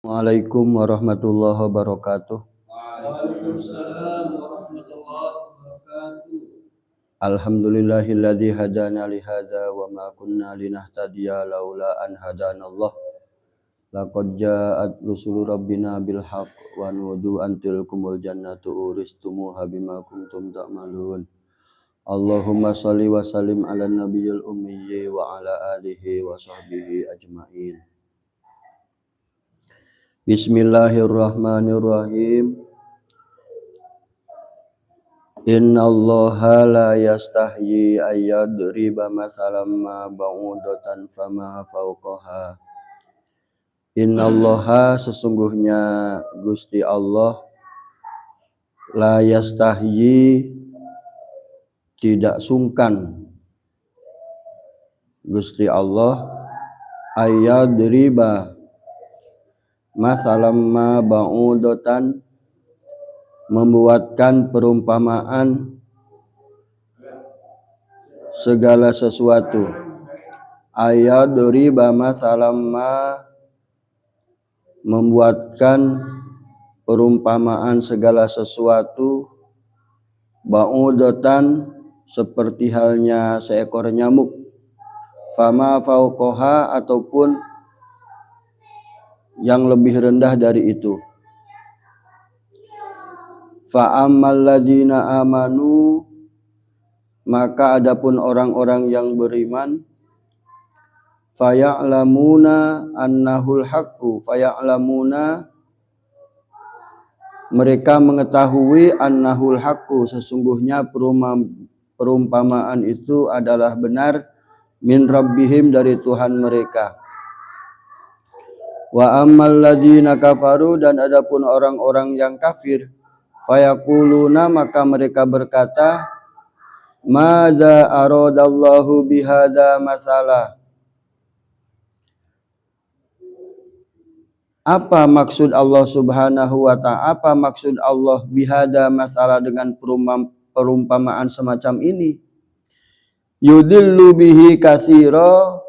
Waalaikumsalam warahmatullahi wabarakatuh. Waalaikumsalam warahmatullahi wabarakatuh. Alhamdulillahilladzi hadana li hadza wa ma kunna linahtadiya laula an hadanallah. Laqad ja'at rusulu rabbina bil haqq wa nudu an tilkumul jannatu uristumuha bima kuntum ta'malun. Allahumma shalli wa sallim ala nabiyil ummiyyi wa ala alihi wa sahbihi ajmain. Bismillahirrahmanirrahim. Innallaha la yastahyi ayyadriba masalam ma ba'udatan fama fawqaha. Innallaha sesungguhnya Gusti Allah la yastahyi tidak sungkan Gusti Allah ayyadriba masalam ma ba'udatan membuatkan perumpamaan segala sesuatu. Ayyadriba masalam ma membuatkan perumpamaan segala sesuatu ba'udatan seperti halnya seekor nyamuk. Fama fauqaha ataupun yang lebih rendah dari itu. Fa'ammal ladzina amanu, maka adapun orang-orang yang beriman, faya'lamuna annahul haqqu, faya'lamuna mereka mengetahui annahul haqqu sesungguhnya perumpamaan itu adalah benar min rabbihim dari Tuhan mereka. Wa ammal ladzina kafaru, dan adapun orang-orang yang kafir, fayaquluna maka mereka berkata, madza aradallahu bihadza masalah. Apa maksud Allah Subhanahu wa ta'ala? Apa maksud Allah bihadza masalah dengan perumpamaan semacam ini? Yudillu bihi katsira,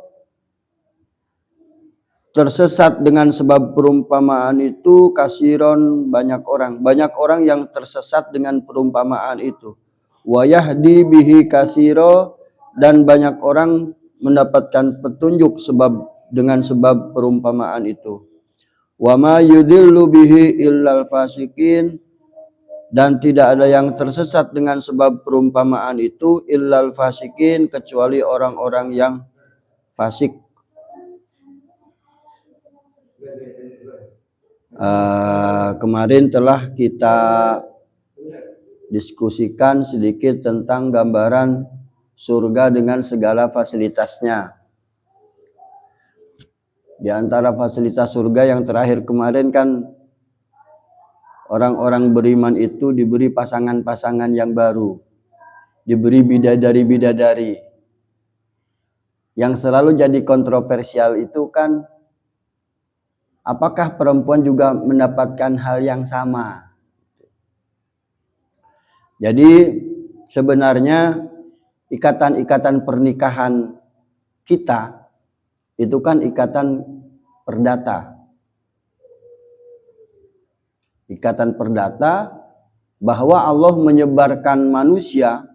tersesat dengan sebab perumpamaan itu kasiron banyak orang yang tersesat dengan perumpamaan itu. Wa yahdi bihi katsira, dan banyak orang mendapatkan petunjuk dengan sebab perumpamaan itu. Wa ma yudillu bihi illal fasikin, dan tidak ada yang tersesat dengan sebab perumpamaan itu illal fasikin kecuali orang-orang yang fasik. Kemarin telah kita diskusikan sedikit tentang gambaran surga dengan segala fasilitasnya. Di antara fasilitas surga yang terakhir kemarin kan orang-orang beriman itu diberi pasangan-pasangan yang baru, diberi bidadari-bidadari. Yang selalu jadi kontroversial itu kan, apakah perempuan juga mendapatkan hal yang sama? Jadi sebenarnya ikatan-ikatan pernikahan kita itu kan ikatan perdata. Ikatan perdata bahwa Allah menyebarkan manusia,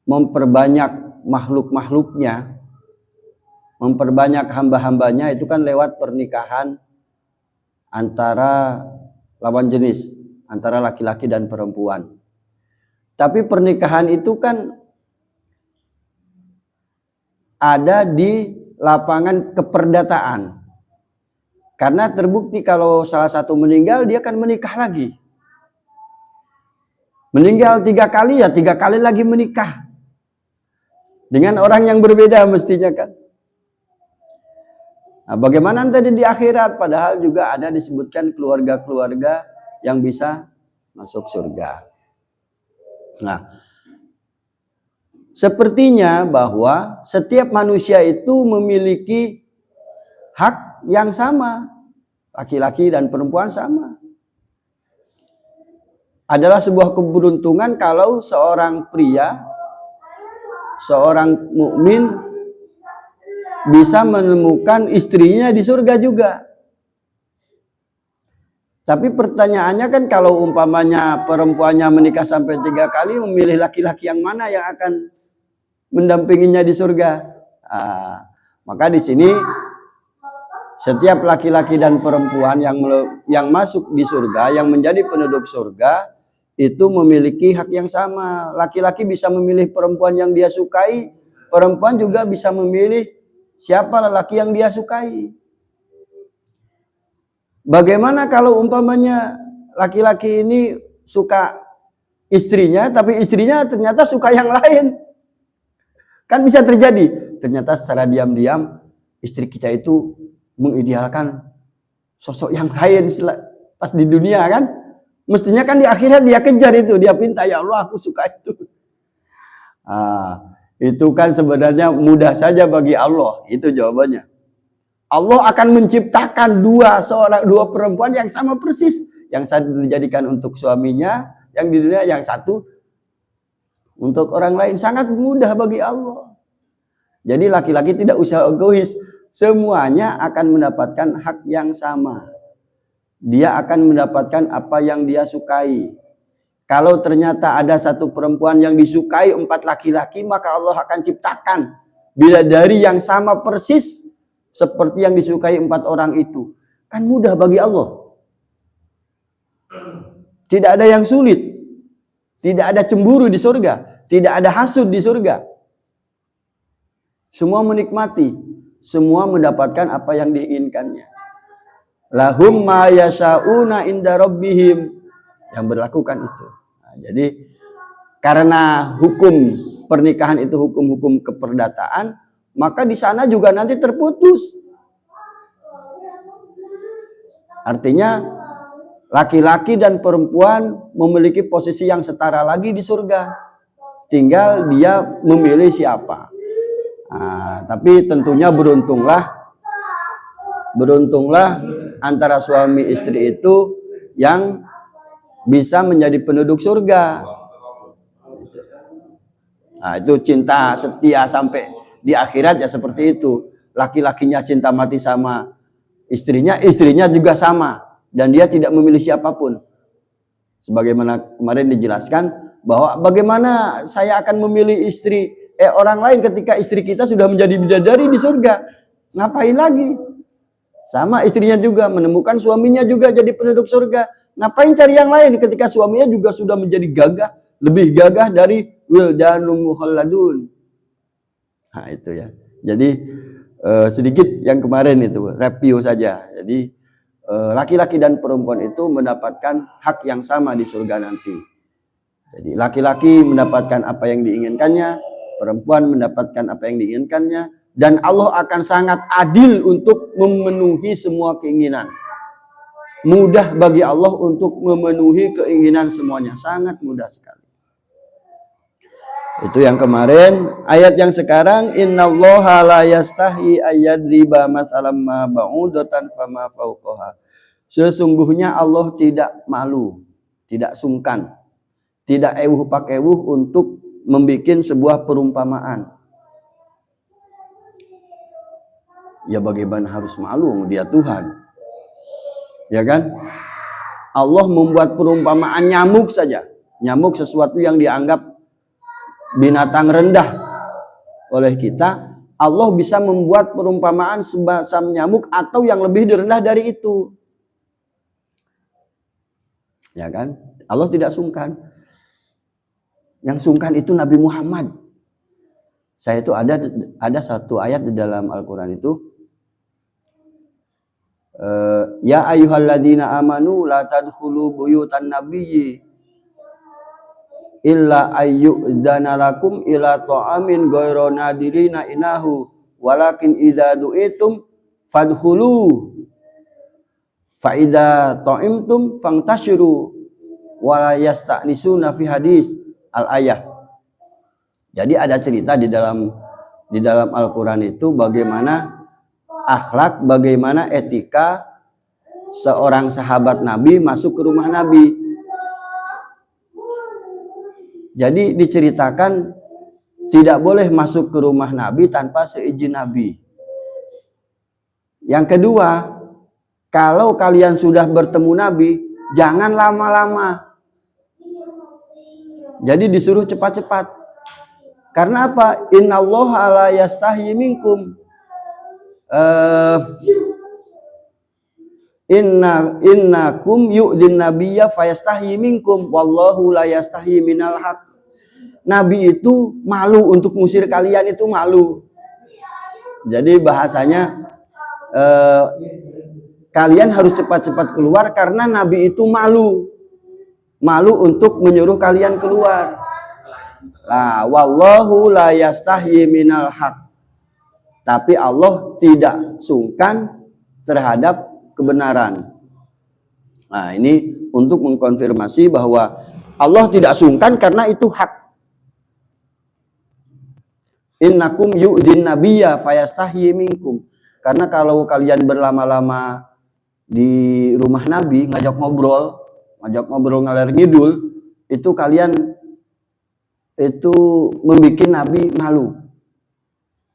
memperbanyak makhluk-makhluknya, memperbanyak hamba-hambanya itu kan lewat pernikahan antara lawan jenis, antara laki-laki dan perempuan. Tapi pernikahan itu kan ada di lapangan keperdataan. Karena terbukti kalau salah satu meninggal, dia akan menikah lagi. Meninggal 3 kali, ya 3 kali lagi menikah. Dengan orang yang berbeda mestinya kan. Nah, bagaimana tadi di akhirat? Padahal juga ada disebutkan keluarga-keluarga yang bisa masuk surga. Nah, sepertinya bahwa setiap manusia itu memiliki hak yang sama. Laki-laki dan perempuan sama. Adalah sebuah keberuntungan kalau seorang pria, seorang mukmin bisa menemukan istrinya di surga juga. Tapi pertanyaannya kan kalau umpamanya perempuannya menikah sampai 3 kali, memilih laki-laki yang mana yang akan mendampinginya di surga? Maka di sini setiap laki-laki dan perempuan yang masuk di surga, yang menjadi penduduk surga, itu memiliki hak yang sama. Laki-laki bisa memilih perempuan yang dia sukai, perempuan juga bisa memilih siapa lelaki yang dia sukai. Bagaimana kalau umpamanya laki-laki ini suka istrinya, tapi istrinya ternyata suka yang lain? Kan bisa terjadi. Ternyata secara diam-diam istri kita itu mengidealkan sosok yang lain pas di dunia kan. Mestinya kan di akhirat dia kejar itu, dia pinta, ya Allah aku suka itu. Itu kan sebenarnya mudah saja bagi Allah, itu jawabannya. Allah akan menciptakan dua perempuan yang sama persis. Yang satu dijadikan untuk suaminya, yang di dunia, yang satu untuk orang lain. Sangat mudah bagi Allah. Jadi laki-laki tidak usah egois. Semuanya akan mendapatkan hak yang sama. Dia akan mendapatkan apa yang dia sukai. Kalau ternyata ada satu perempuan yang disukai 4 laki-laki, maka Allah akan ciptakan bidadari yang sama persis seperti yang disukai 4 orang itu. Kan mudah bagi Allah. Tidak ada yang sulit. Tidak ada cemburu di surga. Tidak ada hasud di surga. Semua menikmati. Semua mendapatkan apa yang diinginkannya. Lahum ma yasha'una inda rabbihim. Yang berlakukan itu. Jadi karena hukum pernikahan itu hukum-hukum keperdataan, maka di sana juga nanti terputus. Artinya laki-laki dan perempuan memiliki posisi yang setara lagi di surga. Tinggal dia memilih siapa. Tapi tentunya beruntunglah antara suami istri itu yang bisa menjadi penduduk surga. Itu cinta setia sampai di akhirat ya seperti itu. Laki-lakinya cinta mati sama istrinya, istrinya juga sama. Dan dia tidak memilih siapapun. Sebagaimana kemarin dijelaskan bahwa bagaimana saya akan memilih istri orang lain ketika istri kita sudah menjadi bidadari di surga. Ngapain lagi? Sama istrinya juga menemukan suaminya juga jadi penduduk surga. Ngapain cari yang lain ketika suaminya juga sudah menjadi gagah, lebih gagah dari wildanul mukhalladun. Itu ya. Jadi sedikit yang kemarin itu review saja. Jadi laki-laki dan perempuan itu mendapatkan hak yang sama di surga nanti. Jadi laki-laki mendapatkan apa yang diinginkannya, perempuan mendapatkan apa yang diinginkannya, dan Allah akan sangat adil untuk memenuhi semua keinginan. Mudah bagi Allah untuk memenuhi keinginan semuanya, sangat mudah sekali. Itu yang kemarin. Ayat yang sekarang, innallaha la yastahi ayyadriba mathalam ma ba'udatan fama fawqaha. Sesungguhnya Allah tidak malu, tidak sungkan, tidak ewuh pakewuh untuk membuat sebuah perumpamaan. Ya bagaimana harus malu, dia Tuhan. Ya kan? Allah membuat perumpamaan nyamuk saja. Nyamuk sesuatu yang dianggap binatang rendah oleh kita. Allah bisa membuat perumpamaan semacam nyamuk atau yang lebih rendah dari itu. Ya kan? Allah tidak sungkan. Yang sungkan itu Nabi Muhammad. Saya itu ada satu ayat di dalam Al-Quran itu. Ya ayyuhalladzina amanu la tadkhulu buyutan nabiyyi illa ayyudzana lakum ila ta'amin ghairu nadirina inahu walakin idza du'itum fadkhulu fa idza ta'imtum fantashiru wala yasta'nisuna fi hadis al-ayah. Jadi ada cerita di dalam Al-Quran itu bagaimana akhlak, bagaimana etika seorang sahabat Nabi masuk ke rumah Nabi. Jadi diceritakan tidak boleh masuk ke rumah Nabi tanpa seizin Nabi. Yang kedua, Kalau kalian sudah bertemu Nabi, jangan lama-lama. Jadi disuruh cepat-cepat. Karena apa? Innallaha la yastahyi minkum. Innakum yu'din nabiyya fayastahyi minkum wallahu la yastahyi minal haq. Nabi itu malu untuk ngusir kalian, itu malu. Jadi bahasanya kalian harus cepat-cepat keluar karena Nabi itu malu. Malu untuk menyuruh kalian keluar. Nah, wallahu la yastahyi minal haq. Tapi Allah tidak sungkan terhadap kebenaran. Nah, ini untuk mengkonfirmasi bahwa Allah tidak sungkan karena itu hak. Innakum yu'din nabiyya fayastahyi minkum. Karena kalau kalian berlama-lama di rumah Nabi ngajak ngobrol ngalor ngidul, itu kalian itu membuat Nabi malu.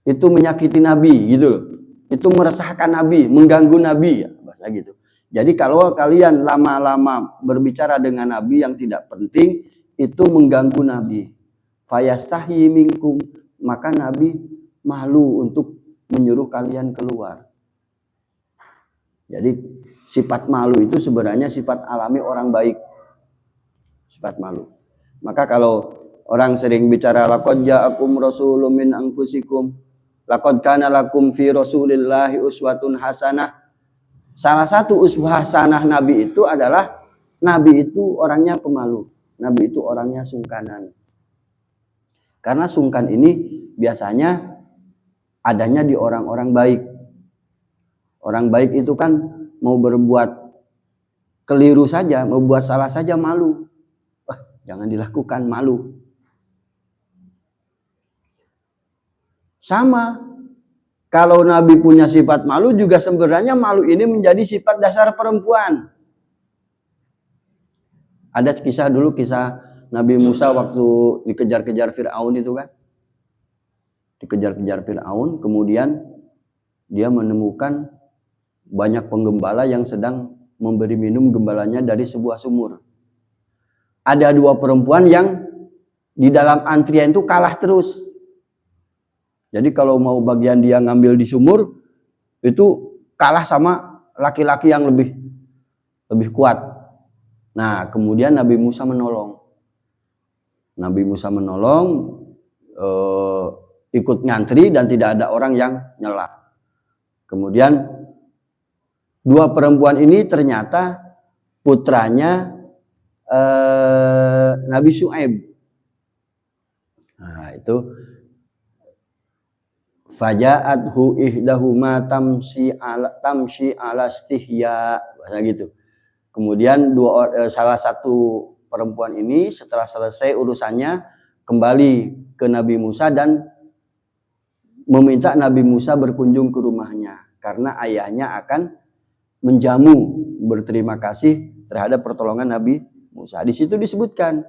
Itu menyakiti Nabi gitu loh. Itu meresahkan Nabi, mengganggu Nabi ya, bahasa gitu. Jadi kalau kalian lama-lama berbicara dengan Nabi yang tidak penting, itu mengganggu Nabi. Fayastahyi minkum, maka Nabi malu untuk menyuruh kalian keluar. Jadi sifat malu itu sebenarnya sifat alami orang baik. Sifat malu. Maka kalau orang sering bicara laqad ja'akum rasulun min anfusikum laqad kana lakum fi rasulillahi uswatun hasanah. Salah satu uswah hasanah Nabi itu adalah Nabi itu orangnya pemalu. Nabi itu orangnya sungkanan. Karena sungkan ini biasanya adanya di orang-orang baik. Orang baik itu kan mau berbuat keliru saja, mau buat salah saja malu. Wah, jangan dilakukan, malu. Sama, kalau Nabi punya sifat malu juga sebenarnya malu ini menjadi sifat dasar perempuan. Ada kisah Nabi Musa waktu dikejar-kejar Fir'aun itu kan. Dikejar-kejar Fir'aun, kemudian dia menemukan banyak penggembala yang sedang memberi minum gembalanya dari sebuah sumur. Ada dua perempuan yang di dalam antrian itu kalah terus. Jadi kalau mau bagian dia ngambil di sumur, itu kalah sama laki-laki yang lebih kuat. Nah, kemudian Nabi Musa menolong. Ikut ngantri dan tidak ada orang yang nyela. Kemudian dua perempuan ini ternyata putranya Nabi Syuaib. Nah, itu faja'athu ihdahuma tamshi ala istihya, bahasa gitu. Kemudian salah satu perempuan ini setelah selesai urusannya kembali ke Nabi Musa dan meminta Nabi Musa berkunjung ke rumahnya karena ayahnya akan menjamu berterima kasih terhadap pertolongan Nabi Musa. Di situ disebutkan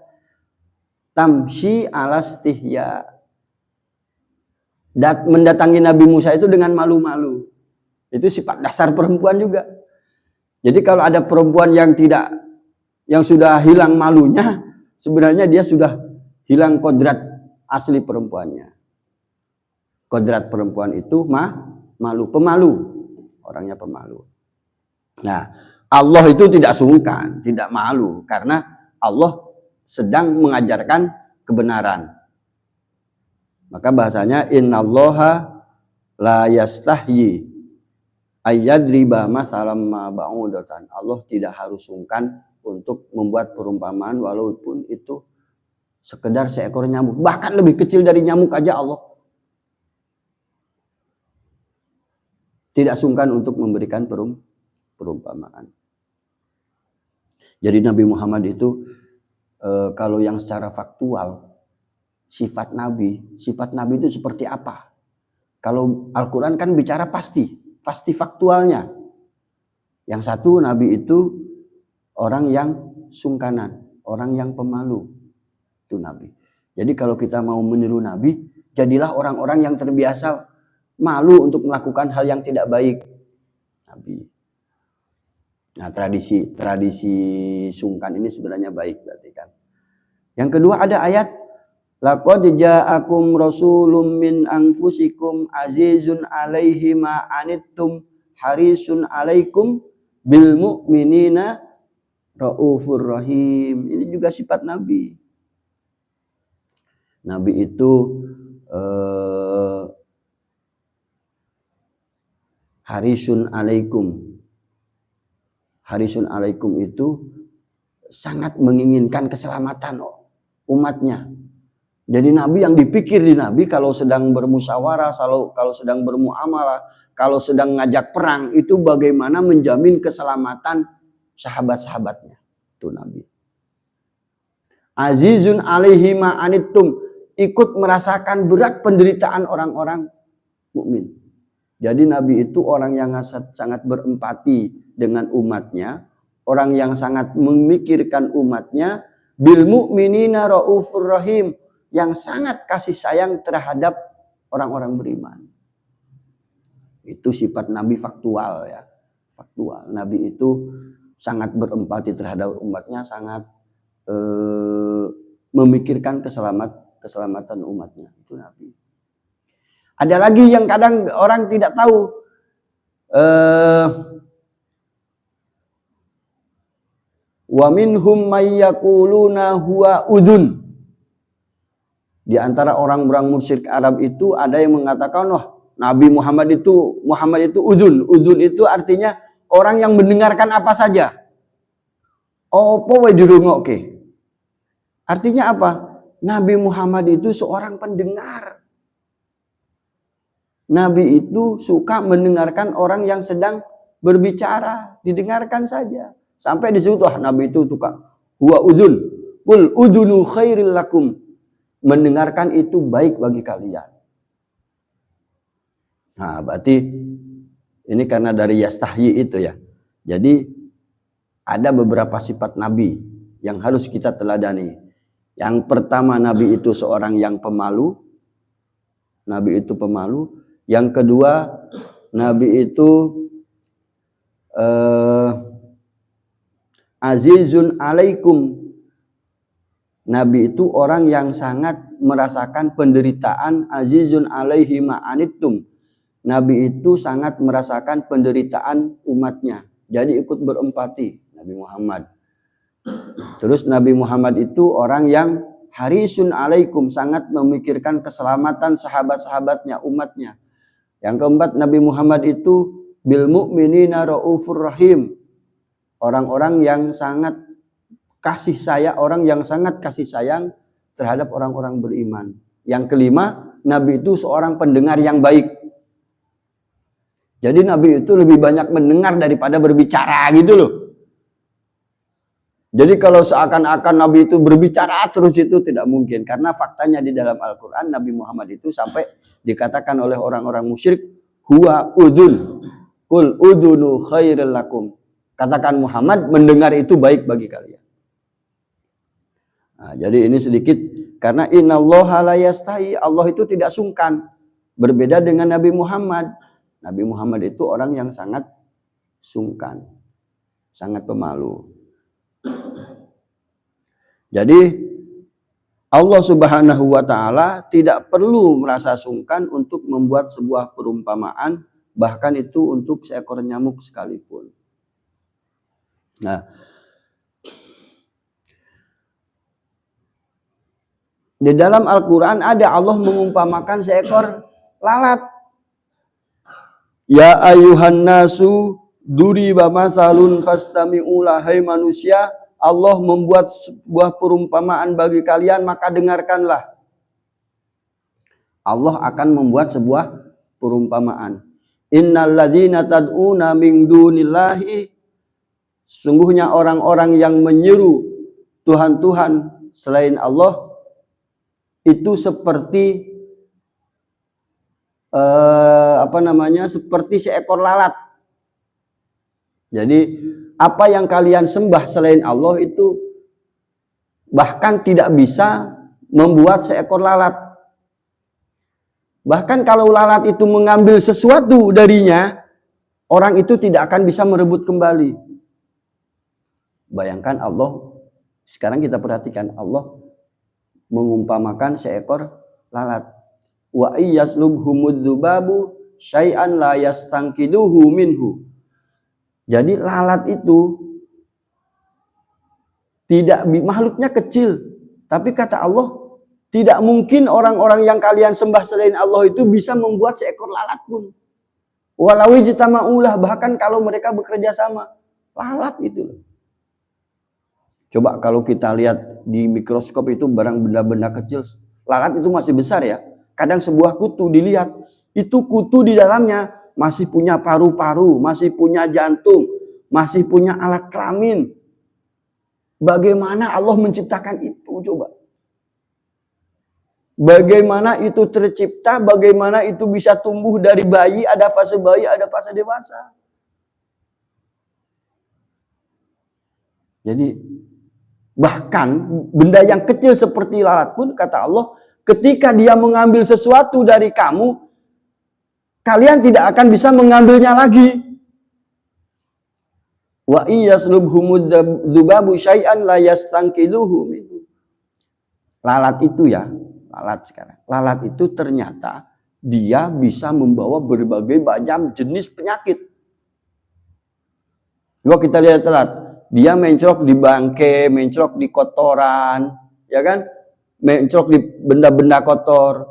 tamshi ala istihya. Mendatangi Nabi Musa itu dengan malu-malu. Itu sifat dasar perempuan juga. Jadi kalau ada perempuan yang sudah hilang malunya, sebenarnya dia sudah hilang kodrat asli perempuannya. Kodrat perempuan itu malu, pemalu. Orangnya pemalu. Nah, Allah itu tidak sungkan, tidak malu karena Allah sedang mengajarkan kebenaran. Maka bahasanya innallaha la yastahyi ayyadriba masalam ma ba'udatan. Allah tidak harus sungkan untuk membuat perumpamaan walaupun itu sekedar seekor nyamuk, bahkan lebih kecil dari nyamuk aja Allah tidak sungkan untuk memberikan perumpamaan. Jadi Nabi Muhammad itu kalau yang secara faktual sifat Nabi itu seperti apa? Kalau Al-Quran kan bicara pasti faktualnya. Yang satu, Nabi itu orang yang sungkanan, orang yang pemalu. Itu Nabi. Jadi kalau kita mau meniru Nabi, jadilah orang-orang yang terbiasa malu untuk melakukan hal yang tidak baik. Nabi. Nah, tradisi sungkan ini sebenarnya baik berarti kan. Yang kedua ada ayat laqad ja'akum rasulun min anfusikum azizun 'alaihi ma anittum harisun 'alaikum bil mu'minina raufur rahim. Ini juga sifat Nabi. Nabi itu harisun 'alaikum. Harisun 'alaikum itu sangat menginginkan keselamatan umatnya. Jadi Nabi yang dipikir di Nabi kalau sedang bermusyawarah, kalau sedang bermuamalah, kalau sedang ngajak perang itu bagaimana menjamin keselamatan sahabat-sahabatnya. Itu Nabi. Azizun 'alaihi ma anittum, ikut merasakan berat penderitaan orang-orang mukmin. Jadi Nabi itu orang yang sangat berempati dengan umatnya, orang yang sangat memikirkan umatnya, bil mu'minina raufur rahim, yang sangat kasih sayang terhadap orang-orang beriman. Itu sifat Nabi faktual ya. Faktual. Nabi itu sangat berempati terhadap umatnya, sangat memikirkan keselamatan umatnya. Itu Nabi. Ada lagi yang kadang orang tidak tahu. Wa minhum may yaquluna huwa udhun. Di antara orang-orang musyrik Arab itu ada yang mengatakan, wah Nabi Muhammad itu udhun. Udhun itu artinya orang yang mendengarkan apa saja. Opo wae dirungokke. Artinya apa? Nabi Muhammad itu seorang pendengar. Nabi itu suka mendengarkan orang yang sedang berbicara, didengarkan saja. Sampai disebut wah Nabi itu tukang huwa udhun. Qul udhunu khairil lakum. Mendengarkan itu baik bagi kalian. Nah, berarti ini karena dari yastahyi itu ya. Jadi ada beberapa sifat Nabi yang harus kita teladani. Yang pertama, Nabi itu seorang yang pemalu. Nabi itu pemalu. Yang kedua, Nabi itu azizun alaikum. Nabi itu orang yang sangat merasakan penderitaan, azizun alaihi ma'anittum. Nabi itu sangat merasakan penderitaan umatnya. Jadi ikut berempati Nabi Muhammad. Terus Nabi Muhammad itu orang yang harisun alaikum, sangat memikirkan keselamatan sahabat-sahabatnya, umatnya. Yang keempat, Nabi Muhammad itu bil mu'minina raufur rahim. Orang-orang yang sangat kasih sayang, orang yang sangat kasih sayang terhadap orang-orang beriman. Yang kelima, Nabi itu seorang pendengar yang baik. Jadi Nabi itu lebih banyak mendengar daripada berbicara gitu loh. Jadi kalau seakan-akan Nabi itu berbicara terus itu tidak mungkin. Karena faktanya di dalam Al-Quran Nabi Muhammad itu sampai dikatakan oleh orang-orang musyrik, huwa udhun, kul udhunu khairil lakum. Katakan Muhammad, mendengar itu baik bagi kalian. Nah, jadi ini sedikit karena innallaha la yastahi, Allah itu tidak sungkan. Berbeda dengan Nabi Muhammad. Nabi Muhammad itu orang yang sangat sungkan, sangat pemalu. Jadi Allah Subhanahu wa taala tidak perlu merasa sungkan untuk membuat sebuah perumpamaan, bahkan itu untuk seekor nyamuk sekalipun. Nah, di dalam Al-Quran ada Allah mengumpamakan seekor lalat. Ya ayuhan nasu duriba masalun fastami'u lah. Hai manusia, Allah membuat sebuah perumpamaan bagi kalian, maka dengarkanlah. Allah akan membuat sebuah perumpamaan. Innal ladzina tad'una min dunillahi, sungguhnya orang-orang yang menyeru Tuhan-Tuhan selain Allah itu seperti seperti seekor lalat. Jadi apa yang kalian sembah selain Allah itu bahkan tidak bisa membuat seekor lalat. Bahkan kalau lalat itu mengambil sesuatu darinya, orang itu tidak akan bisa merebut kembali. Bayangkan Allah, sekarang kita perhatikan Allah mengumpamakan seekor lalat. Wa iyaslubhumudz dzubabu syai'an la yastanqiduhu minhu. Jadi lalat itu tidak, makhluknya kecil, tapi kata Allah tidak mungkin orang-orang yang kalian sembah selain Allah itu bisa membuat seekor lalat pun. Walau ijtama'ulah, bahkan kalau mereka bekerja sama, lalat itu. Coba kalau kita lihat di mikroskop itu barang benda-benda kecil, lalat itu masih besar ya. Kadang sebuah kutu dilihat, itu kutu di dalamnya masih punya paru-paru, masih punya jantung, masih punya alat kelamin. Bagaimana Allah menciptakan itu, coba. Bagaimana itu tercipta, bagaimana itu bisa tumbuh dari bayi, ada fase bayi, ada fase dewasa. Jadi bahkan benda yang kecil seperti lalat pun kata Allah, ketika dia mengambil sesuatu dari kamu, kalian tidak akan bisa mengambilnya lagi. Wa iyaslubhumudz dzubabu syai'an la yastanqiduhu minhu. Lalat itu ya, lalat sekarang. Lalat itu ternyata dia bisa membawa berbagai macam jenis penyakit. Coba kita lihat lalat, dia mencrok di bangke, mencrok di kotoran, ya kan? Mencrok di benda-benda kotor.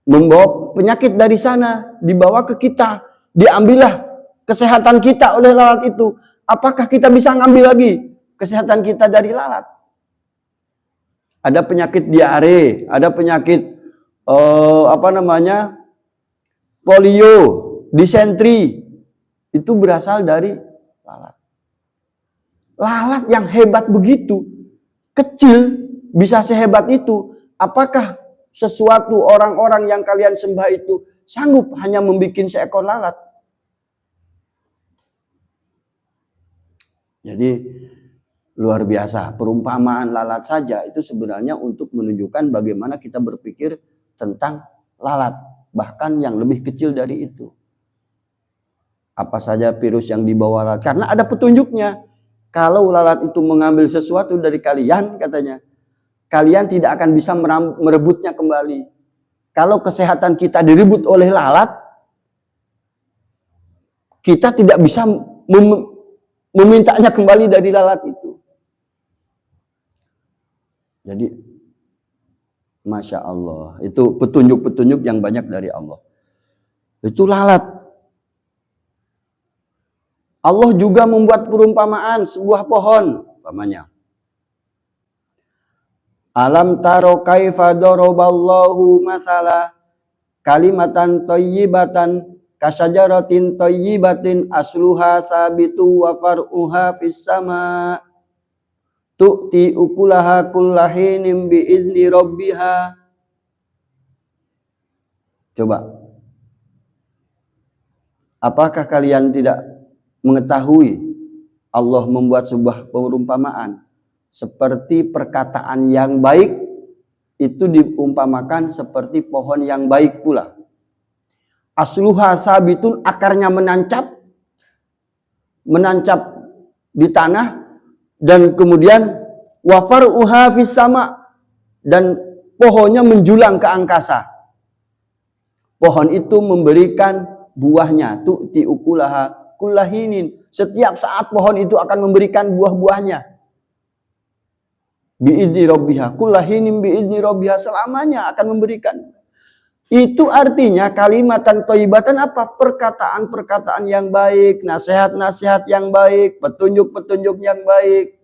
Membawa penyakit dari sana, dibawa ke kita, diambillah kesehatan kita oleh lalat itu. Apakah kita bisa ngambil lagi kesehatan kita dari lalat? Ada penyakit diare, ada penyakit polio, disentri, itu berasal dari lalat. Lalat yang hebat begitu, kecil bisa sehebat itu. Apakah sesuatu orang-orang yang kalian sembah itu sanggup hanya membuat seekor lalat? Jadi luar biasa, perumpamaan lalat saja itu sebenarnya untuk menunjukkan bagaimana kita berpikir tentang lalat, bahkan yang lebih kecil dari itu. Apa saja virus yang dibawa lalat, karena ada petunjuknya. Kalau lalat itu mengambil sesuatu dari kalian, katanya, kalian tidak akan bisa merebutnya kembali. Kalau kesehatan kita direbut oleh lalat, kita tidak bisa memintanya kembali dari lalat itu. Jadi, Masya Allah, itu petunjuk-petunjuk yang banyak dari Allah. Itu lalat. Allah juga membuat perumpamaan sebuah pohon, umpamanya. Alam taro kaifa daraballahu masala kalimatan thayyibatan kasyajaratin thayyibatin asluha sabitu wa far'uha fis sama tu'ti ukulaha kullahinin bi'izni rabbiha. Coba, apakah kalian tidak mengetahui Allah membuat sebuah perumpamaan seperti perkataan yang baik itu diumpamakan seperti pohon yang baik pula. Asluha sabitun, akarnya menancap di tanah, dan kemudian wafaruha fis sama, dan pohonnya menjulang ke angkasa. Pohon itu memberikan buahnya, tu'ti ukulaha kullahinin. Setiap saat pohon itu akan memberikan buah-buahnya. Bi'idni rabbiha, kullahinin bi'idni rabbiha, selamanya akan memberikan. Itu artinya kalimatan thayyibatan apa? Perkataan-perkataan yang baik, nasihat-nasihat yang baik, petunjuk-petunjuk yang baik.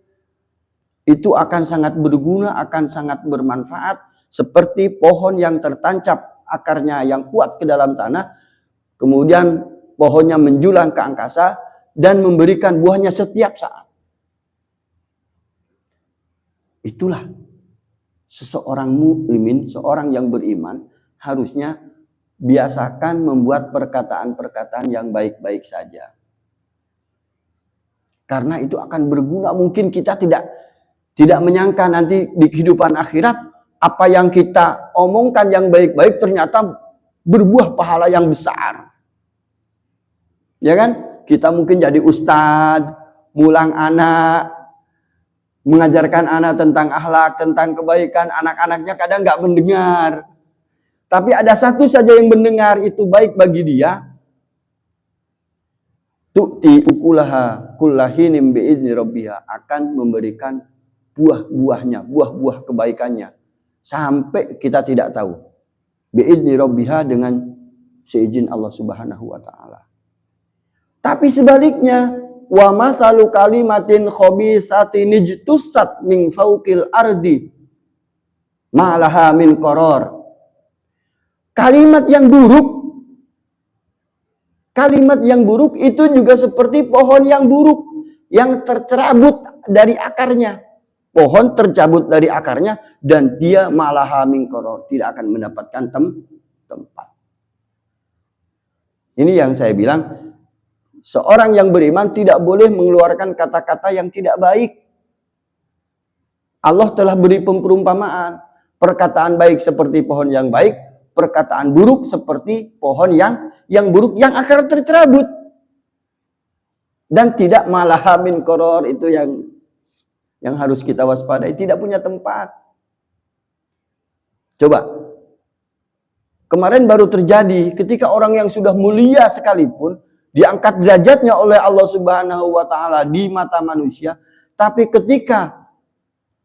Itu akan sangat berguna, akan sangat bermanfaat. Seperti pohon yang tertancap akarnya yang kuat ke dalam tanah, kemudian pohonnya menjulang ke angkasa dan memberikan buahnya setiap saat. Itulah seseorang mukmin, seorang yang beriman, harusnya biasakan membuat perkataan-perkataan yang baik-baik saja. Karena itu akan berguna. Mungkin kita tidak menyangka nanti di kehidupan akhirat, apa yang kita omongkan yang baik-baik ternyata berbuah pahala yang besar. Ya kan? Kita mungkin jadi ustadz, mulang anak, mengajarkan anak tentang akhlak, tentang kebaikan, anak-anaknya kadang nggak mendengar. Tapi ada satu saja yang mendengar, itu baik bagi dia. Tu'ti ukulaha kullahinim bi'izni rabbiha, akan memberikan buah-buahnya, buah-buah kebaikannya sampai kita tidak tahu. Bi'izni rabbiha, dengan seizin Allah Subhanahu wa taala. Tapi sebaliknya, wa masalu kalimatin khabisatin ijtussat min fawqil ardi ma laha min qaror. Kalimat yang buruk itu juga seperti pohon yang buruk yang tercerabut dari akarnya. Pohon tercabut dari akarnya dan dia malaha min qaror, tidak akan mendapatkan tempat. Ini yang saya bilang, seorang yang beriman tidak boleh mengeluarkan kata-kata yang tidak baik. Allah telah beri perumpamaan. Perkataan baik seperti pohon yang baik, perkataan buruk seperti pohon yang buruk yang akar tercerabut. Dan tidak malaha min qaror, itu yang harus kita waspadai, tidak punya tempat. Coba, kemarin baru terjadi ketika orang yang sudah mulia sekalipun diangkat derajatnya oleh Allah Subhanahu wa taala di mata manusia, tapi ketika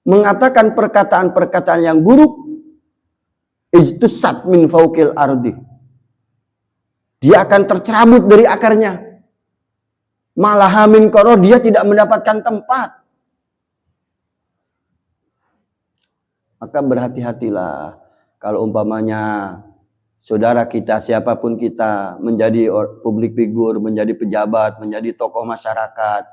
mengatakan perkataan-perkataan yang buruk, ijtussat min fawqil ardi, dia akan tercerabut dari akarnya. Malaha min qaror, dia tidak mendapatkan tempat. Maka berhati-hatilah kalau umpamanya saudara kita, siapapun kita, menjadi publik figur, menjadi pejabat, menjadi tokoh masyarakat,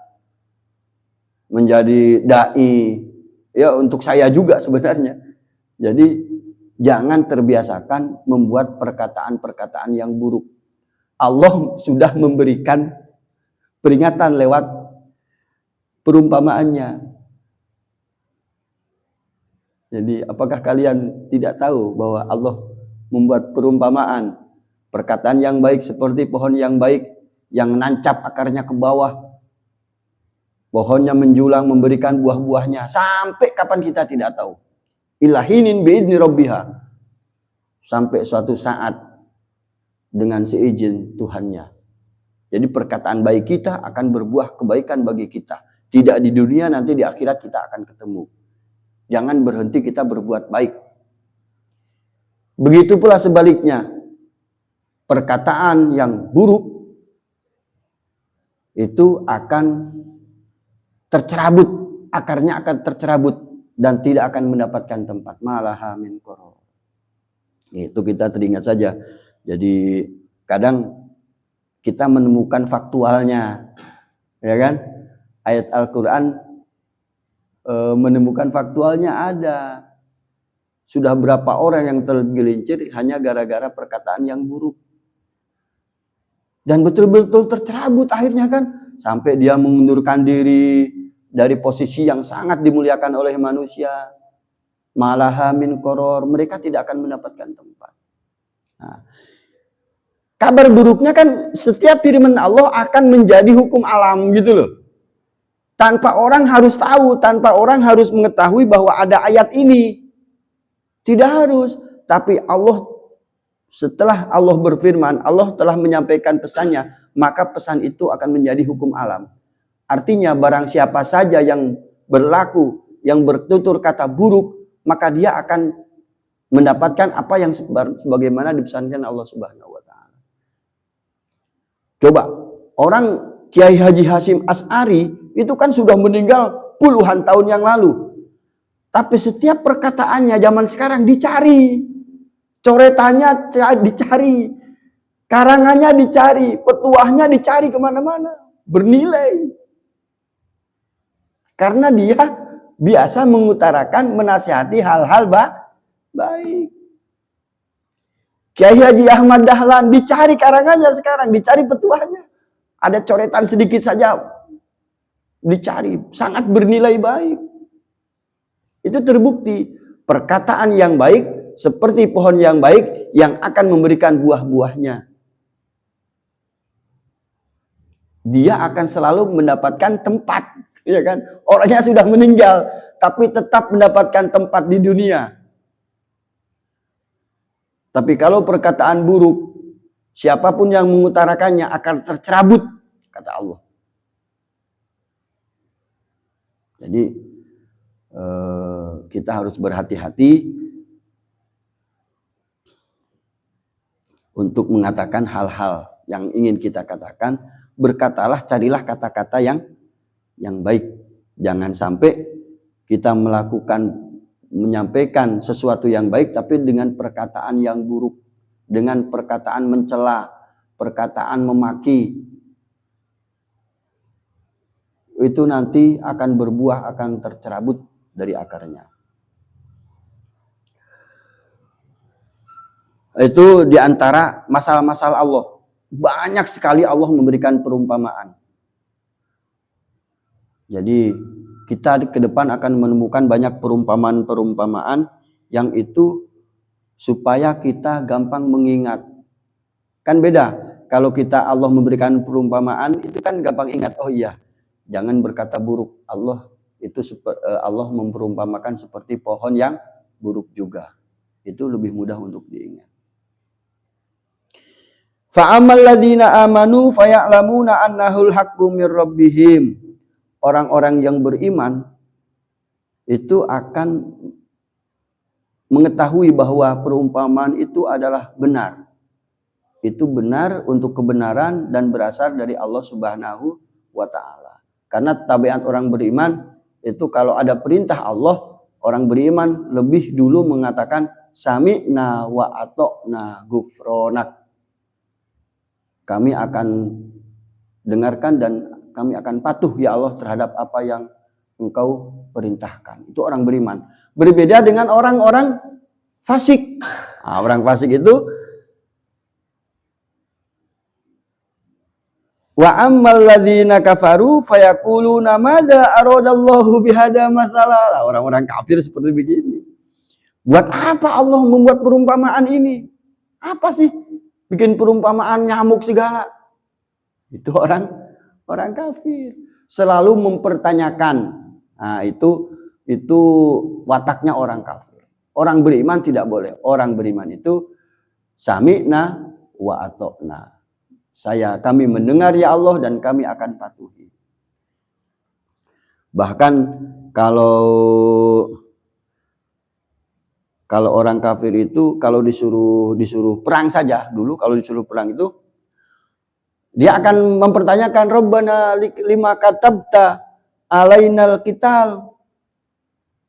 menjadi dai, ya untuk saya juga sebenarnya. Jadi jangan terbiasakan membuat perkataan-perkataan yang buruk. Allah sudah memberikan peringatan lewat perumpamaannya. Jadi apakah kalian tidak tahu bahwa Allah membuat perumpamaan, perkataan yang baik seperti pohon yang baik yang nancap akarnya ke bawah, pohonnya menjulang memberikan buah-buahnya sampai kapan kita tidak tahu. Ilahinin bi'idni rabbiha, sampai suatu saat dengan seizin Tuhannya. Jadi perkataan baik kita akan berbuah kebaikan bagi kita, tidak di dunia, nanti di akhirat kita akan ketemu. Jangan berhenti kita berbuat baik. Begitu pula sebaliknya, perkataan yang buruk itu akan tercerabut, akarnya akan tercerabut dan tidak akan mendapatkan tempat. Malaha min qaror. Itu kita teringat saja. Jadi kadang kita menemukan faktualnya, ya kan? Ayat Al-Quran menemukan faktualnya ada. Sudah berapa orang yang tergelincir hanya gara-gara perkataan yang buruk. Dan betul-betul tercerabut akhirnya kan. Sampai dia mengundurkan diri dari posisi yang sangat dimuliakan oleh manusia. Malaha min qaror, mereka tidak akan mendapatkan tempat. Nah, kabar buruknya kan setiap firman Allah akan menjadi hukum alam gitu loh. Tanpa orang harus tahu, tanpa orang harus mengetahui bahwa ada ayat ini. Tidak harus. Tapi Allah, setelah Allah berfirman, Allah telah menyampaikan pesannya, maka pesan itu akan menjadi hukum alam. Artinya barang siapa saja yang berlaku, yang bertutur kata buruk, maka dia akan mendapatkan apa yang sebagaimana dipesankan Allah Subhanahu wa taala. Coba, orang Kiai Haji Hasyim Asy'ari itu kan sudah meninggal puluhan tahun yang lalu. Tapi setiap perkataannya zaman sekarang dicari. Coretannya dicari. Karangannya dicari. Petuahnya dicari kemana-mana. Bernilai. Karena dia biasa mengutarakan, menasihati hal-hal baik. Kiai Haji Ahmad Dahlan dicari karangannya sekarang. Dicari petuahnya. Ada coretan sedikit saja dicari, sangat bernilai baik. Itu terbukti perkataan yang baik seperti pohon yang baik yang akan memberikan buah-buahnya. Dia akan selalu mendapatkan tempat. Iya kan? Orangnya sudah meninggal, tapi tetap mendapatkan tempat di dunia. Tapi kalau perkataan buruk, siapapun yang mengutarakannya akan tercerabut, kata Allah. Jadi kita harus berhati-hati untuk mengatakan hal-hal yang ingin kita katakan. Berkatalah, carilah kata-kata yang baik. Jangan sampai kita menyampaikan sesuatu yang baik tapi dengan perkataan yang buruk, dengan perkataan mencela, perkataan memaki. Itu nanti akan berbuah, akan tercerabut dari akarnya. Itu diantara masalah-masalah Allah. Banyak sekali Allah memberikan perumpamaan. Jadi kita ke depan akan menemukan banyak perumpamaan-perumpamaan yang itu supaya kita gampang mengingat. Kan beda. Kalau kita Allah memberikan perumpamaan itu kan gampang ingat. Oh iya, jangan berkata buruk. Allah memperumpamakan seperti pohon yang buruk juga. Itu lebih mudah untuk diingat. Fa'amal ladzina amanu faya'lamuna annahul haqqu mir rabbihim. Orang-orang yang beriman itu akan mengetahui bahwa perumpamaan itu adalah benar. Itu benar untuk kebenaran dan berasal dari Allah Subhanahu wa taala. Karena tabiat orang beriman itu kalau ada perintah Allah, orang beriman lebih dulu mengatakan sami'na wa ata'na ghufranak. Kami akan dengarkan dan kami akan patuh ya Allah terhadap apa yang Engkau perintahkan. Itu orang beriman. Berbeda dengan orang-orang fasik. Nah, orang fasik itu wa ammal ladzina kafaru fayaquluna madza aradallahu bihadza mathala. Orang-orang kafir seperti begini. Buat apa Allah membuat perumpamaan ini? Apa sih? Bikin perumpamaan nyamuk segala. Itu orang kafir. Selalu mempertanyakan. Nah, itu wataknya orang kafir. Orang beriman tidak boleh. Orang beriman itu sami'na wa ata'na. Kami mendengar ya Allah dan kami akan patuhi. Bahkan kalau orang kafir itu kalau disuruh perang saja dulu, kalau disuruh perang itu dia akan mempertanyakan Rabbana lima katabta alainal qital.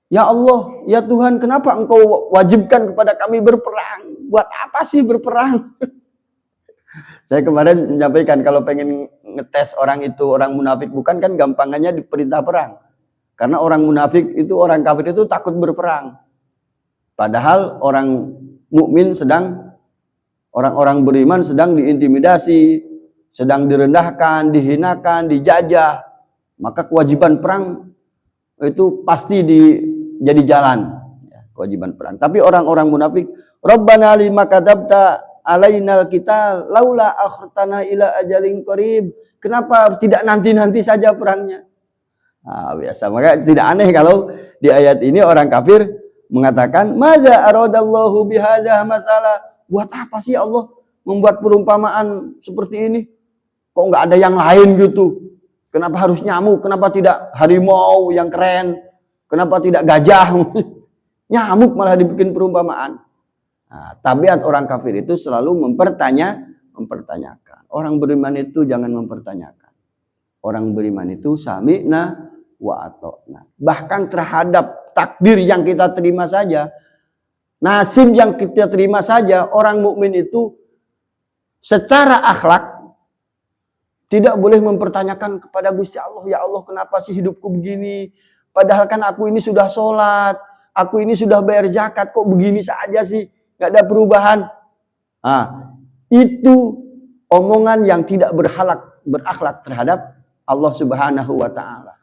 Ya Allah, ya Tuhan, kenapa Engkau wajibkan kepada kami berperang? Buat apa sih berperang? Saya kemarin menyampaikan kalau pengen ngetes orang itu orang munafik bukan kan gampangannya diperintah perang. Karena orang munafik itu orang kafir itu takut berperang. Padahal orang mukmin orang-orang beriman sedang diintimidasi, sedang direndahkan, dihinakan, dijajah. Maka kewajiban perang itu pasti jadi jalan. Kewajiban perang. Tapi orang-orang munafik, Rabbana lima katabta alainal qital laula akhartana ila ajalin qarib. Kenapa tidak nanti-nanti saja perangnya? Nah, biasa. Maka tidak aneh kalau di ayat ini orang kafir mengatakan, "Madza aradallahu bihadza masalah." Buat apa sih Allah membuat perumpamaan seperti ini? Kok nggak ada yang lain gitu? Kenapa harus nyamuk? Kenapa tidak harimau yang keren? Kenapa tidak gajah? Nyamuk malah dibikin perumpamaan. Nah, tabiat orang kafir itu selalu mempertanyakan. Orang beriman itu jangan mempertanyakan. Orang beriman itu sami'na wa ata'na. Bahkan terhadap takdir yang kita terima saja, nasib yang kita terima saja, orang mukmin itu secara akhlak tidak boleh mempertanyakan kepada Gusti Allah, ya Allah kenapa sih hidupku begini? Padahal kan aku ini sudah sholat, aku ini sudah bayar zakat, kok begini saja sih? Gak ada perubahan. Nah, itu omongan yang tidak berakhlak terhadap Allah Subhanahu wa ta'ala.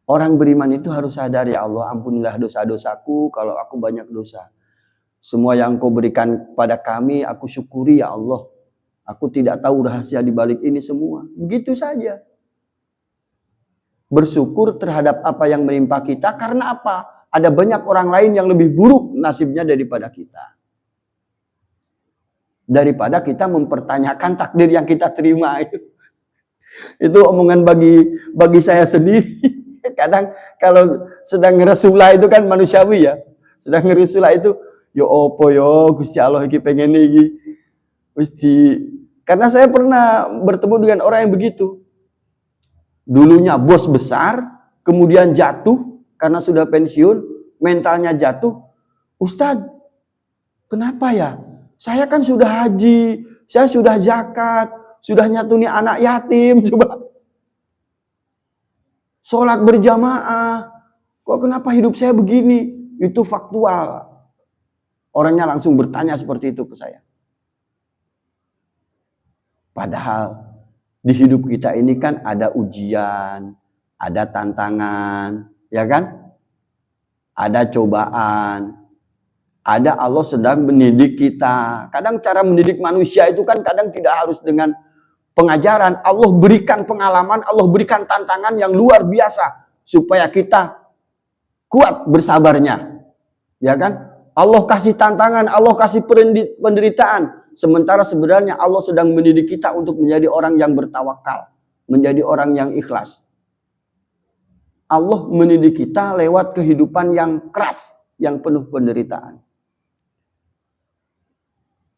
Orang beriman itu harus sadar, ya Allah ampunilah dosa-dosaku kalau aku banyak dosa. Semua yang Kau berikan kepada kami aku syukuri ya Allah. Aku tidak tahu rahasia di balik ini semua. Begitu saja. Bersyukur terhadap apa yang menimpa kita karena apa? Ada banyak orang lain yang lebih buruk nasibnya daripada kita. Daripada kita mempertanyakan takdir yang kita terima itu. Itu omongan bagi saya sendiri. Kadang kalau sedang ngeresulah itu kan manusiawi ya. Sedang ngeresulah itu, yo opo yo Gusti Allah iki pengen iki. Gusti. Karena saya pernah bertemu dengan orang yang begitu. Dulunya bos besar, kemudian jatuh karena sudah pensiun, mentalnya jatuh. Ustadz, kenapa ya? Saya kan sudah haji, saya sudah zakat, sudah nyatuni anak yatim, coba. Sholat berjamaah, kok kenapa hidup saya begini? Itu faktual. Orangnya langsung bertanya seperti itu ke saya. Padahal di hidup kita ini kan ada ujian, ada tantangan, ya kan? Ada cobaan, ada Allah sedang mendidik kita. Kadang cara mendidik manusia itu kan kadang tidak harus dengan pengajaran. Allah berikan pengalaman, Allah berikan tantangan yang luar biasa supaya kita kuat bersabarnya, ya kan? Allah kasih tantangan, Allah kasih penderitaan. Sementara sebenarnya Allah sedang mendidik kita untuk menjadi orang yang bertawakal, menjadi orang yang ikhlas. Allah mendidik kita lewat kehidupan yang keras, yang penuh penderitaan.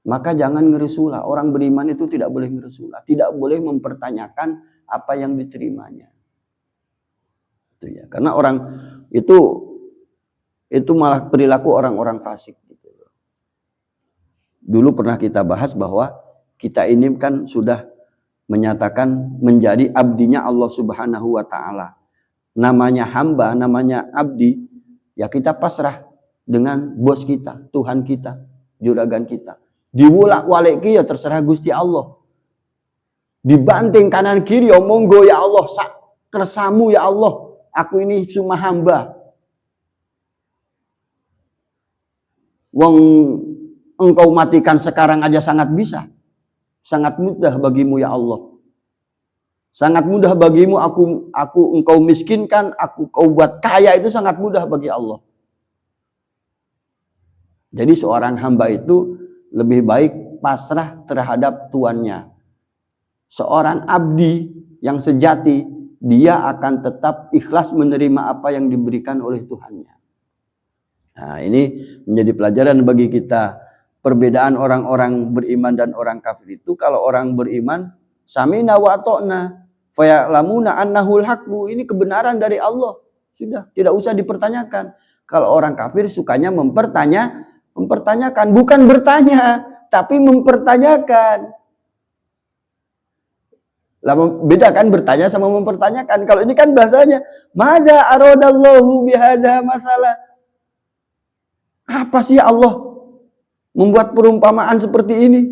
Maka jangan ngeresulah. Orang beriman itu tidak boleh ngeresulah, tidak boleh mempertanyakan apa yang diterimanya. Itu ya, karena orang itu malah perilaku orang-orang fasik. Dulu pernah kita bahas bahwa kita ini kan sudah menyatakan menjadi abdinya Allah Subhanahu wa Ta'ala. Namanya hamba, namanya abdi, ya kita pasrah dengan bos kita, Tuhan kita, juragan kita. Diwolak-waliki ya terserah Gusti Allah. Dibanting kanan kiri ya monggo ya Allah, kersamu ya Allah. Aku ini cuma hamba. Wong engkau matikan sekarang aja sangat bisa. Sangat mudah bagimu ya Allah. Sangat mudah bagimu engkau miskinkan, kau buat kaya, itu sangat mudah bagi Allah. Jadi seorang hamba itu lebih baik pasrah terhadap tuannya. Seorang abdi yang sejati, dia akan tetap ikhlas menerima apa yang diberikan oleh Tuhannya. Nah, ini menjadi pelajaran bagi kita. Perbedaan orang-orang beriman dan orang kafir itu, kalau orang beriman samina wa ata'na fa ya'lamuna annahul haqqu, ini kebenaran dari Allah. Sudah, tidak usah dipertanyakan. Kalau orang kafir sukanya mempertanyakan, bukan bertanya, tapi mempertanyakan. Lah beda kan bertanya sama mempertanyakan. Kalau ini kan bahasanya, madza aradallahu bihadza masalah. Apa sih Allah membuat perumpamaan seperti ini?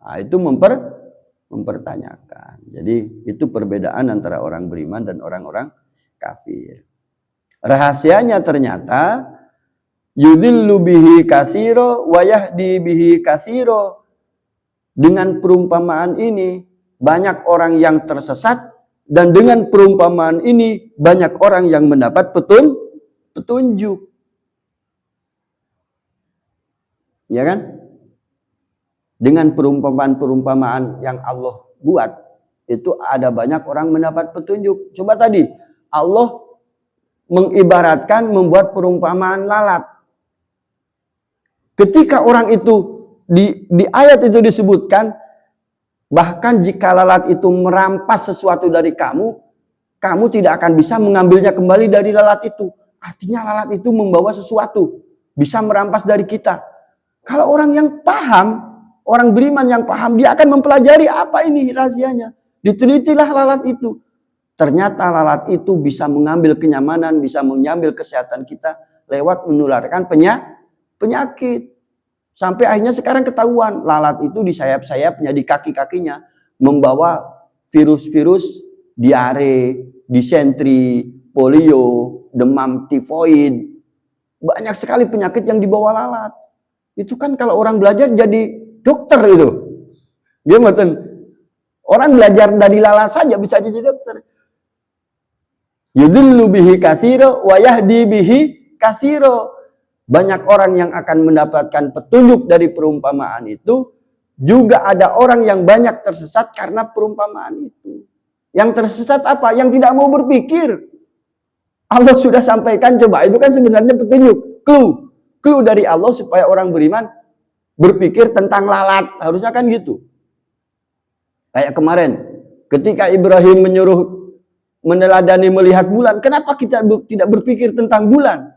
Nah, itu mempertanyakan. Jadi itu perbedaan antara orang beriman dan orang-orang kafir. Rahasianya ternyata yudillu bihi katsira wa yahdi bihi katsira. Dengan perumpamaan ini banyak orang yang tersesat, dan dengan perumpamaan ini banyak orang yang mendapat petunjuk. Ya kan? Dengan perumpamaan-perumpamaan yang Allah buat, itu ada banyak orang mendapat petunjuk. Coba tadi, Allah mengibaratkan membuat perumpamaan lalat. Ketika orang itu, di ayat itu disebutkan, bahkan jika lalat itu merampas sesuatu dari kamu, kamu tidak akan bisa mengambilnya kembali dari lalat itu. Artinya lalat itu membawa sesuatu, bisa merampas dari kita. Kalau orang yang paham, orang beriman yang paham, dia akan mempelajari apa ini rahasianya. Ditelitilah lalat itu. Ternyata lalat itu bisa mengambil kenyamanan, bisa mengambil kesehatan kita lewat menularkan penyakit. Sampai akhirnya sekarang ketahuan, lalat itu di sayap-sayapnya, di kaki-kakinya membawa virus-virus diare, disentri, polio, demam tifoid. Banyak sekali penyakit yang dibawa lalat. Itu kan kalau orang belajar jadi dokter itu. Dia mboten. Orang belajar dari lalat saja bisa jadi dokter. Yudillu bihi katsira wa yahdi bihi katsira. Banyak orang yang akan mendapatkan petunjuk dari perumpamaan itu, juga ada orang yang banyak tersesat karena perumpamaan itu. Yang tersesat apa? Yang tidak mau berpikir. Allah sudah sampaikan, coba itu kan sebenarnya petunjuk, clue dari Allah supaya orang beriman berpikir tentang lalat. Harusnya kan gitu. Kayak kemarin, ketika Ibrahim menyuruh meneladani melihat bulan, kenapa kita tidak berpikir tentang bulan?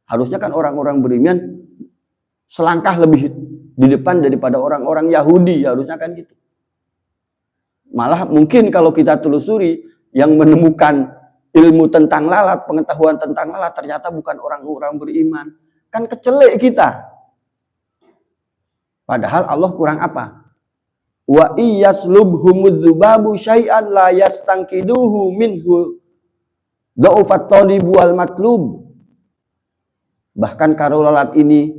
Harusnya kan orang-orang beriman selangkah lebih di depan daripada orang-orang Yahudi, harusnya kan gitu. Malah mungkin kalau kita telusuri, yang menemukan ilmu tentang lalat, pengetahuan tentang lalat, ternyata bukan orang-orang beriman. Kan kecelek kita. Padahal Allah kurang apa? Wa iyaslubhumudzubabu syai'an la yastanqiduhu minhu dha'ufat thalibu wal matlub. Bahkan kalau lalat ini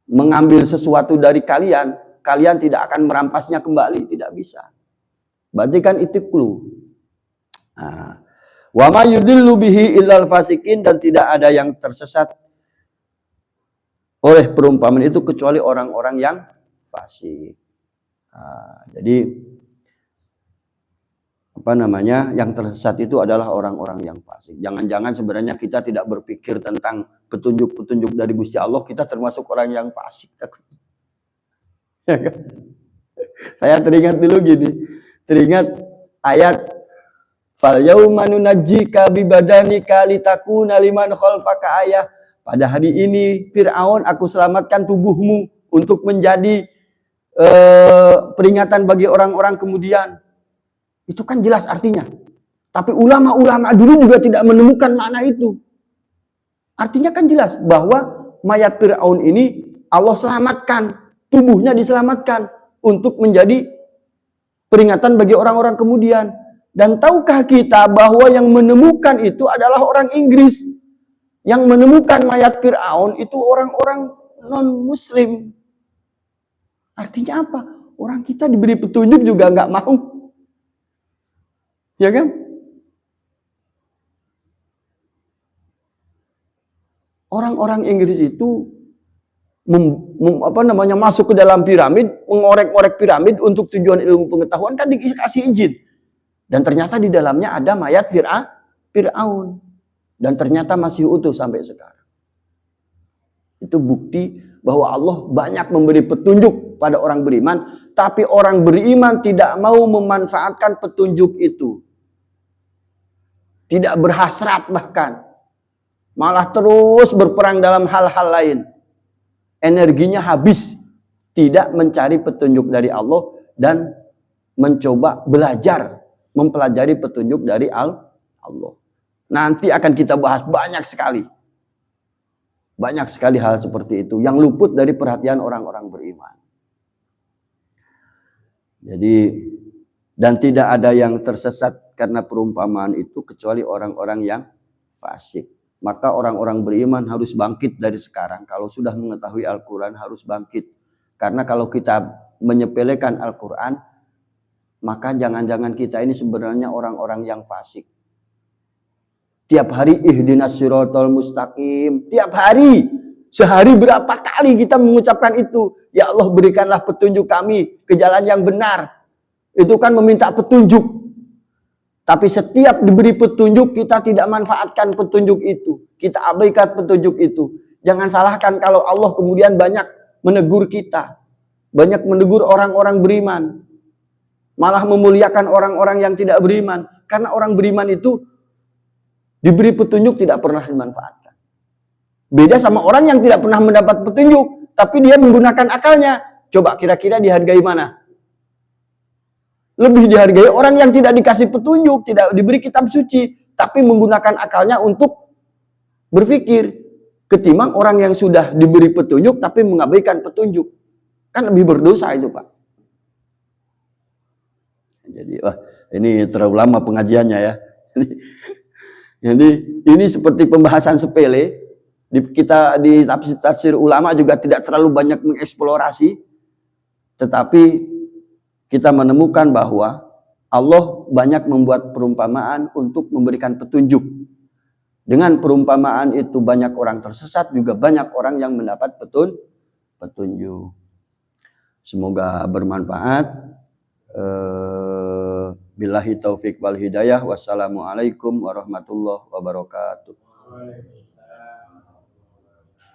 mengambil sesuatu dari kalian, kalian tidak akan merampasnya kembali, tidak bisa. Berarti kan itu clue. Nah, wa ma yudillu bihi illal fasikin, dan tidak ada yang tersesat oleh perumpamaan itu kecuali orang-orang yang fasik. Nah, jadi yang tersesat itu adalah orang-orang yang fasik. Jangan-jangan sebenarnya kita tidak berpikir tentang petunjuk-petunjuk dari Gusti Allah, kita termasuk orang yang fasik. Ya kan? Saya teringat dulu gini, teringat ayat fal yauma nunajjika bi badanika litakuna liman khalfaka ayah. Pada hari ini Fir'aun, aku selamatkan tubuhmu untuk menjadi peringatan bagi orang-orang kemudian. Itu kan jelas artinya. Tapi ulama-ulama dulu juga tidak menemukan makna itu. Artinya kan jelas bahwa mayat Fir'aun ini Allah selamatkan, tubuhnya diselamatkan untuk menjadi peringatan bagi orang-orang kemudian. Dan tahukah kita bahwa yang menemukan itu adalah orang Inggris? Yang menemukan mayat Fir'aun itu orang-orang non-muslim. Artinya apa? Orang kita diberi petunjuk juga nggak mau. Ya kan? Orang-orang Inggris itu masuk ke dalam piramid, mengorek-orek piramid untuk tujuan ilmu pengetahuan, kan dikasih izin. Dan ternyata di dalamnya ada mayat Fir'aun. Dan ternyata masih utuh sampai sekarang. Itu bukti bahwa Allah banyak memberi petunjuk pada orang beriman, tapi orang beriman tidak mau memanfaatkan petunjuk itu. Tidak berhasrat bahkan. Malah terus berperang dalam hal-hal lain. Energinya habis. Tidak mencari petunjuk dari Allah dan mencoba belajar, mempelajari petunjuk dari Allah. Nanti akan kita bahas banyak sekali. Banyak sekali hal seperti itu yang luput dari perhatian orang-orang beriman. Jadi, dan tidak ada yang tersesat karena perumpamaan itu kecuali orang-orang yang fasik. Maka orang-orang beriman harus bangkit dari sekarang. Kalau sudah mengetahui Al-Quran harus bangkit. Karena kalau kita menyepelekan Al-Quran, maka jangan-jangan kita ini sebenarnya orang-orang yang fasik. Tiap hari ihdinas siratal mustaqim. Tiap hari. Sehari berapa kali kita mengucapkan itu. Ya Allah, berikanlah petunjuk kami ke jalan yang benar. Itu kan meminta petunjuk. Tapi setiap diberi petunjuk kita tidak manfaatkan petunjuk itu. Kita abaikan petunjuk itu. Jangan salahkan kalau Allah kemudian banyak menegur kita. Banyak menegur orang-orang beriman. Malah memuliakan orang-orang yang tidak beriman. Karena orang beriman itu diberi petunjuk tidak pernah dimanfaatkan. Beda sama orang yang tidak pernah mendapat petunjuk, tapi dia menggunakan akalnya. Coba kira-kira dihargai mana? Lebih dihargai orang yang tidak dikasih petunjuk, tidak diberi kitab suci, tapi menggunakan akalnya untuk berpikir. Ketimbang orang yang sudah diberi petunjuk, tapi mengabaikan petunjuk. Kan lebih berdosa itu, Pak. Jadi, ini terlalu lama pengajiannya ya. Jadi ini seperti pembahasan sepele. Kita di tafsir ulama juga tidak terlalu banyak mengeksplorasi. Tetapi kita menemukan bahwa Allah banyak membuat perumpamaan untuk memberikan petunjuk. Dengan perumpamaan itu banyak orang tersesat, juga banyak orang yang mendapat petunjuk. Semoga bermanfaat. Billahi taufik wal hidayah. Wassalamualaikum warahmatullahi wabarakatuh.